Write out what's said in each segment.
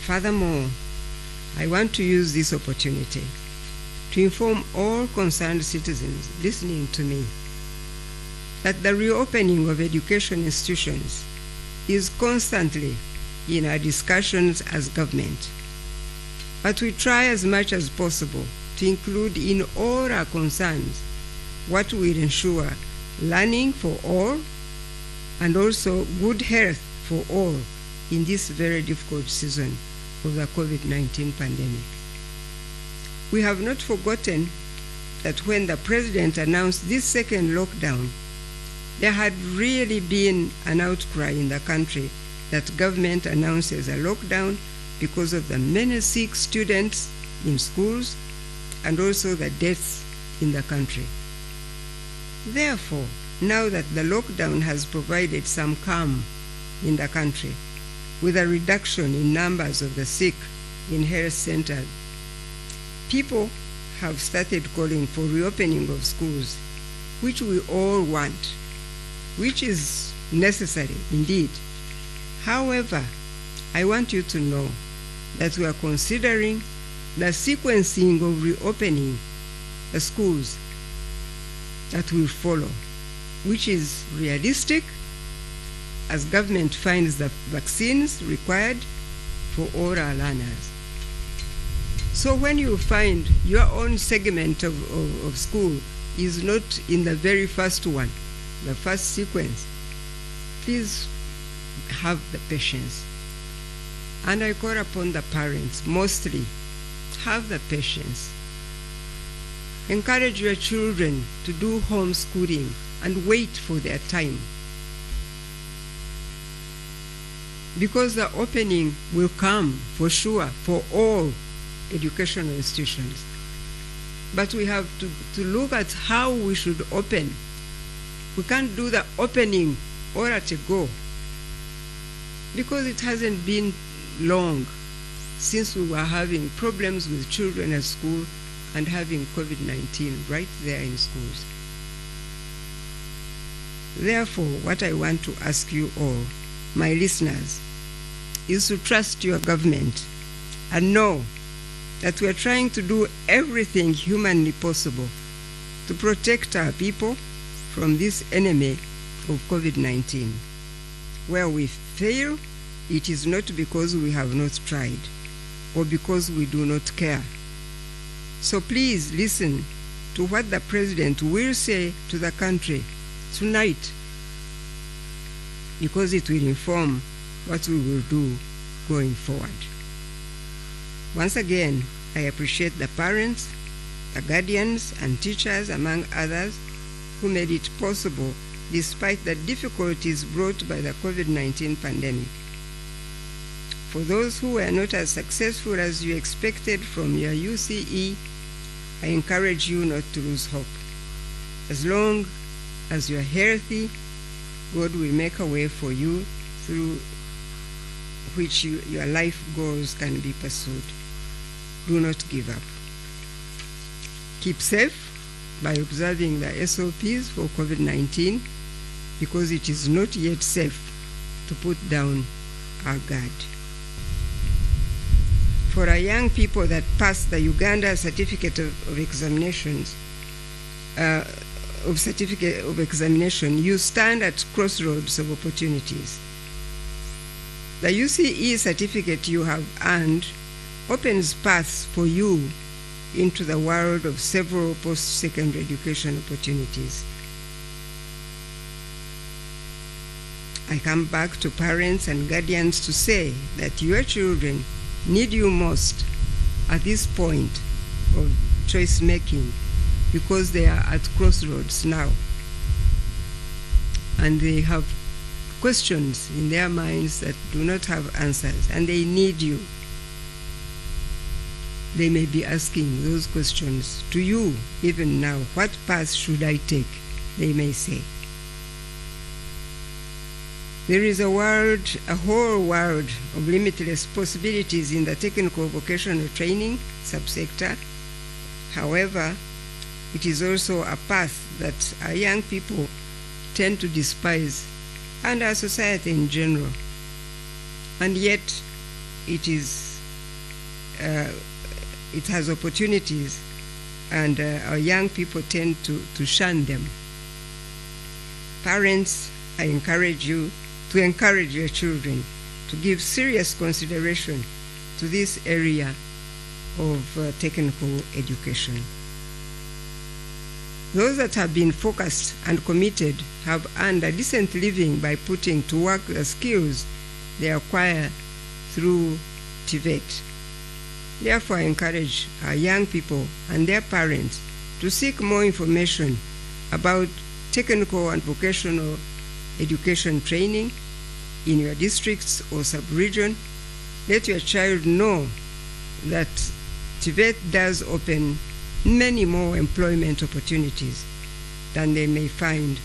Furthermore, I want to use this opportunity to inform all concerned citizens listening to me that the reopening of education institutions is constantly in our discussions as government. But we try as much as possible to include in all our concerns what will ensure learning for all and also good health for all in this very difficult season of the COVID-19 pandemic. We have not forgotten that when the president announced this second lockdown, there had really been an outcry in the country that government announces a lockdown because of the many sick students in schools and also the deaths in the country. Therefore, now that the lockdown has provided some calm in the country, with a reduction in numbers of the sick in health centers, people have started calling for reopening of schools, which we all want, which is necessary indeed. However, I want you to know that we are considering the sequencing of reopening the schools that will follow, which is realistic as government finds the vaccines required for all our learners. So when you find your own segment of school is not in the very first one, the first sequence, please have the patience. And I call upon the parents mostly, have the patience. Encourage your children to do homeschooling and wait for their time. Because the opening will come for sure for all educational institutions. But we have to look at how we should open. We can't do the opening all at a go because it hasn't been long since we were having problems with children at school and having COVID-19 right there in schools. Therefore, what I want to ask you all, my listeners, is to trust your government and know that we are trying to do everything humanly possible to protect our people from this enemy of COVID-19. Where we fail, it is not because we have not tried or because we do not care. So please listen to what the president will say to the country tonight, because it will inform what we will do going forward. Once again, I appreciate the parents, the guardians, and teachers, among others, who made it possible despite the difficulties brought by the COVID-19 pandemic. For those who were not as successful as you expected from your UCE, I encourage you not to lose hope. As long as you are healthy, God will make a way for you through which your life goals can be pursued. Do not give up. Keep safe by observing the SOPs for COVID-19, because it is not yet safe to put down our guard. For our young people that pass the Uganda certificate of examination, you stand at crossroads of opportunities. The UCE certificate you have earned opens paths for you into the world of several post-secondary education opportunities. I come back to parents and guardians to say that your children need you most at this point of choice making, because they are at crossroads now and they have questions in their minds that do not have answers, and they need you. They may be asking those questions to you even now. What path should I take? They may say. There is a whole world of limitless possibilities in the technical vocational training subsector. However, it is also a path that our young people tend to despise, and our society in general. And yet, it is it has opportunities, and our young people tend to shun them. Parents, I encourage you to encourage your children to give serious consideration to this area of technical education. Those that have been focused and committed have earned a decent living by putting to work the skills they acquire through TVET. Therefore, I encourage our young people and their parents to seek more information about technical and vocational education training in your districts or sub-region. Let your child know that TVET does open many more employment opportunities than they may find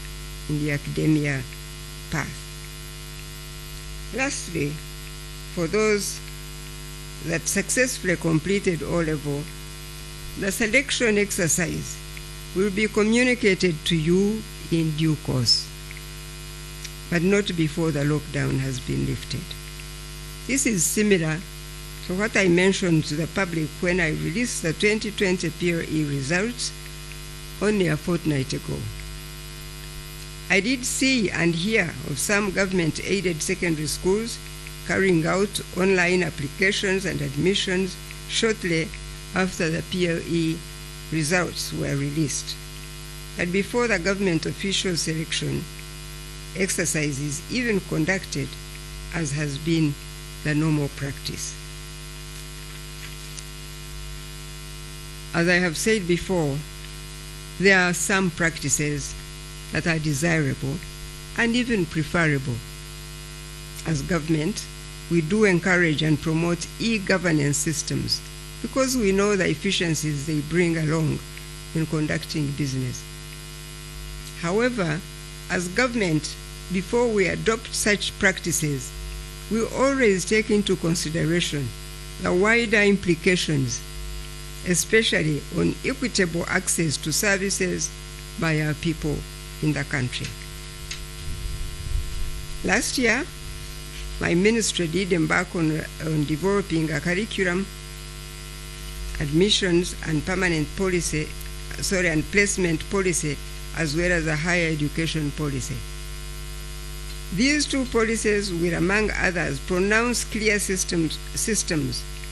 in the academia path. Lastly, for those that successfully completed O-level, the selection exercise will be communicated to you in due course, but not before the lockdown has been lifted. This is similar to what I mentioned to the public when I released the 2020 PLE results only a fortnight ago. I did see and hear of some government-aided secondary schools carrying out online applications and admissions shortly after the PLE results were released. But before the government official selection exercise is even conducted, as has been the normal practice. As I have said before, there are some practices that are desirable and even preferable. As government, we do encourage and promote e-governance systems because we know the efficiencies they bring along in conducting business. However, as government, before we adopt such practices, we always take into consideration the wider implications, especially on equitable access to services by our people in the country. Last year, my ministry did embark on developing a curriculum, admissions and permanent policy, and placement policy, as well as a higher education policy. These two policies will, among others, pronounce clear systems,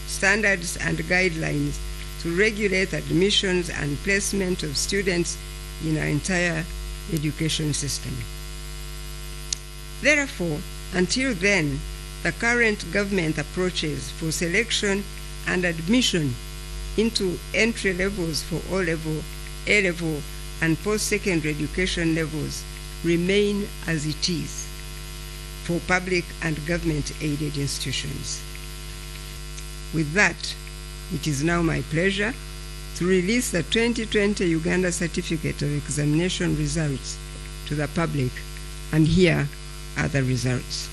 standards and guidelines to regulate admissions and placement of students in our entire education system. Therefore, until then, the current government approaches for selection and admission into entry levels for O-level, A-level, and post-secondary education levels remain as it is for public and government-aided institutions. With that, it is now my pleasure to release the 2020 Uganda Certificate of Examination results to the public, and here are the results.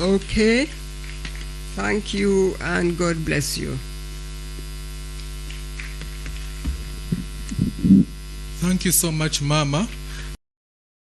Okay, thank you and God bless you. Thank you so much, Mama.